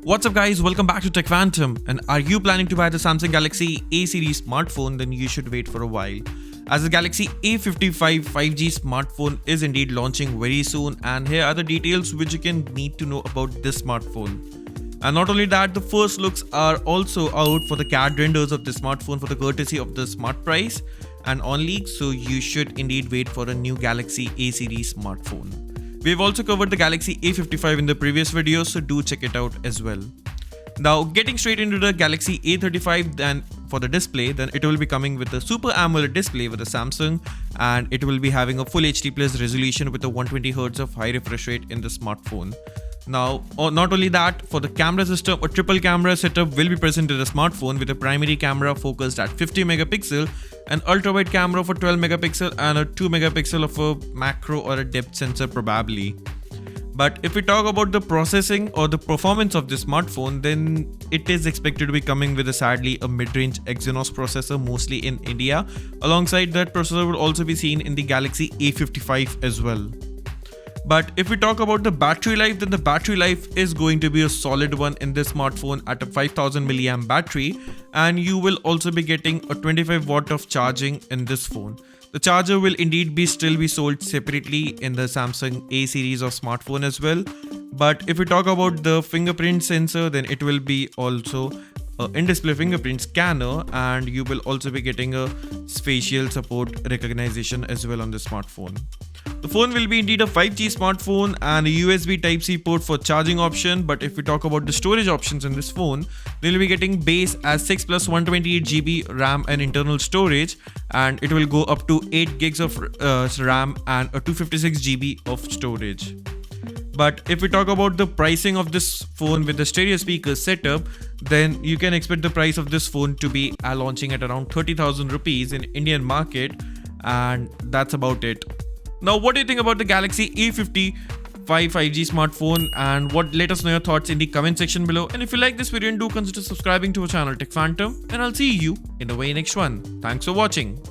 What's up guys, welcome back to Tech Phantom. And are you planning to buy the Samsung Galaxy A series smartphone? Then you should wait for a while, as the Galaxy A35 5G smartphone is indeed launching very soon, and here are the details which you can need to know about this smartphone. And not only that, the first looks are also out for the CAD renders of the smartphone for the courtesy of the smart price and on leak, so you should indeed wait for a new Galaxy A series smartphone. We've also covered the Galaxy A55 in the previous video, so do check it out as well. Now, getting straight into the Galaxy A35, then for the display, then it will be coming with a Super AMOLED display with a Samsung, and it will be having a full HD plus resolution with a 120Hz of high refresh rate in the smartphone. Now, not only that, for the camera system, a triple camera setup will be present in the smartphone with a primary camera focused at 50 megapixel, an ultra-wide camera for 12 megapixel, and a 2 megapixel of a macro or a depth sensor probably. But if we talk about the processing or the performance of this smartphone, then it is expected to be coming with a mid-range Exynos processor, mostly in India. Alongside that processor will also be seen in the Galaxy A55 as well. But if we talk about the battery life, then the battery life is going to be a solid one in this smartphone at a 5000 mAh battery, and you will also be getting a 25 watt of charging in this phone. The charger will indeed still be sold separately in the Samsung A series of smartphone as well. But if we talk about the fingerprint sensor, then it will be also an in-display fingerprint scanner, and you will also be getting a facial support recognition as well on the smartphone. The phone will be indeed a 5G smartphone and a USB Type-C port for charging option. But if we talk about the storage options in this phone, they'll be getting base as 6 plus 128GB RAM and internal storage, and it will go up to 8 gigs of RAM and a 256GB of storage. But if we talk about the pricing of this phone with the stereo speaker setup, then you can expect the price of this phone to be launching at around 30,000 rupees in Indian market, and that's about it. Now, what do you think about the Galaxy A55 5G smartphone, and let us know your thoughts in the comment section below. And if you like this video, do consider subscribing to our channel Tech Phantom, and I'll see you in the very next one. Thanks for watching.